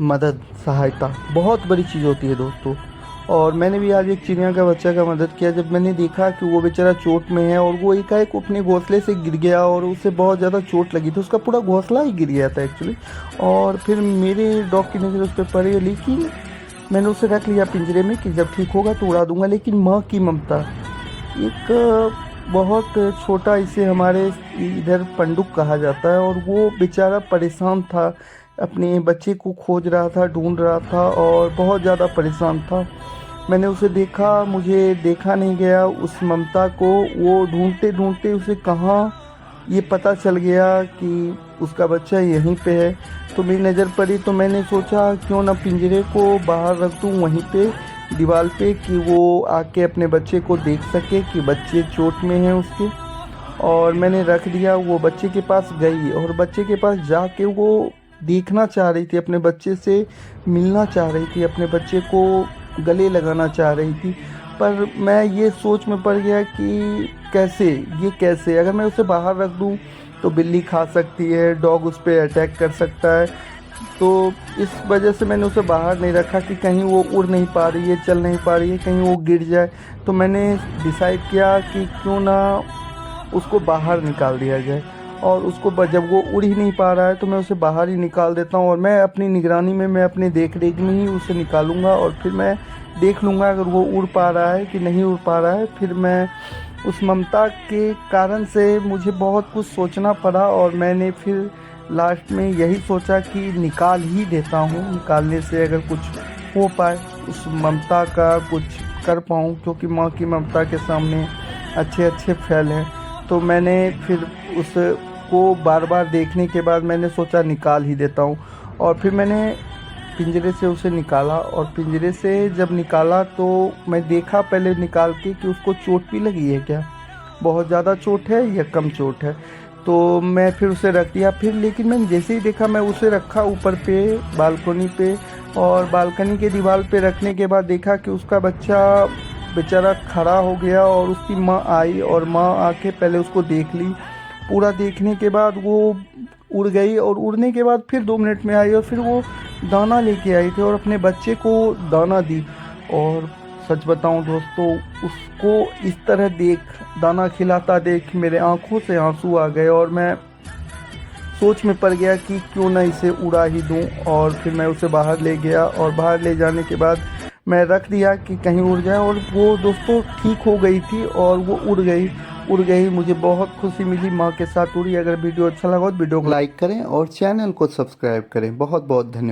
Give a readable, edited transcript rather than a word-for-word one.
मदद, सहायता बहुत बड़ी चीज़ होती है दोस्तों। और मैंने भी आज एक चिड़िया का बच्चा का मदद किया जब मैंने देखा कि वो बेचारा चोट में है और वो एकाएक अपने घोंसले से गिर गया और उसे बहुत ज़्यादा चोट लगी थी, उसका पूरा घोंसला ही गिर गया था एक्चुअली। और फिर मेरे डॉग की नज़र उस पर पड़ी, लेकिन मैंने उसे रख लिया पिंजरे में कि जब ठीक होगा तो उड़ा दूंगा। लेकिन माँ की ममता, एक बहुत छोटा, इसे हमारे इधर पंडुक कहा जाता है, और वो बेचारा परेशान था, अपने बच्चे को खोज रहा था, ढूंढ रहा था और बहुत ज़्यादा परेशान था। मैंने उसे देखा, मुझे देखा नहीं गया उस ममता को, वो ढूंढते ढूंढते उसे कहाँ ये पता चल गया कि उसका बच्चा यहीं पे है। तो मेरी नज़र पड़ी तो मैंने सोचा क्यों ना पिंजरे को बाहर रख दूँ वहीं पे दीवार पे, कि वो आके अपने बच्चे को देख सके कि बच्चे चोट में हैं उसके। और मैंने रख दिया। वो बच्चे के पास गई और बच्चे के पास जाके वो देखना चाह रही थी, अपने बच्चे से मिलना चाह रही थी, अपने बच्चे को गले लगाना चाह रही थी। पर मैं ये सोच में पड़ गया कि कैसे, ये कैसे, अगर मैं उसे बाहर रख दूँ तो बिल्ली खा सकती है, डॉग उस पर अटैक कर सकता है। तो इस वजह से मैंने उसे बाहर नहीं रखा कि कहीं वो उड़ नहीं पा रही है, चल नहीं पा रही है, कहीं वो गिर जाए। तो मैंने डिसाइड किया कि क्यों ना उसको बाहर निकाल दिया जाए। और उसको जब वो उड़ ही नहीं पा रहा है तो मैं उसे बाहर ही निकाल देता हूँ, और मैं अपनी निगरानी में, मैं अपनी देख रेख में ही उसे निकालूंगा। और फिर मैं देख लूँगा अगर वो उड़ पा रहा है कि नहीं उड़ पा रहा है। फिर मैं उस ममता के कारण से मुझे बहुत कुछ सोचना पड़ा, और मैंने फिर लास्ट में यही सोचा कि निकाल ही देता हूँ, निकालने से अगर कुछ हो पाए, उस ममता का कुछ कर पाऊँ, क्योंकि माँ की ममता के सामने अच्छे अच्छे फैल हैं। तो मैंने फिर उसको बार बार देखने के बाद मैंने सोचा निकाल ही देता हूँ। और फिर मैंने पिंजरे से उसे निकाला, और पिंजरे से जब निकाला तो मैं देखा पहले निकाल के कि उसको चोट भी लगी है क्या, बहुत ज़्यादा चोट है या कम चोट है। तो मैं फिर उसे रख दिया। फिर लेकिन मैंने जैसे ही देखा, मैं उसे रखा ऊपर पे बालकनी पे, और बालकनी के दीवार पे रखने के बाद देखा कि उसका बच्चा बेचारा खड़ा हो गया, और उसकी माँ आई और माँ आके पहले उसको देख ली। पूरा देखने के बाद वो उड़ गई, और उड़ने के बाद फिर 2 मिनट में आई और फिर वो दाना लेके आई थी और अपने बच्चे को दाना दी। और सच बताऊं दोस्तों, उसको इस तरह देख, दाना खिलाता देख मेरे आंखों से आंसू आ गए, और मैं सोच में पड़ गया कि क्यों ना इसे उड़ा ही दूं। और फिर मैं उसे बाहर ले गया, और बाहर ले जाने के बाद मैं रख दिया कि कहीं उड़ जाए, और वो दोस्तों ठीक हो गई थी और वो उड़ गई। मुझे बहुत खुशी मिली, माँ के साथ उड़ी। अगर वीडियो अच्छा लगा तो वीडियो को लाइक करें और चैनल को सब्सक्राइब करें। बहुत बहुत धन्यवाद।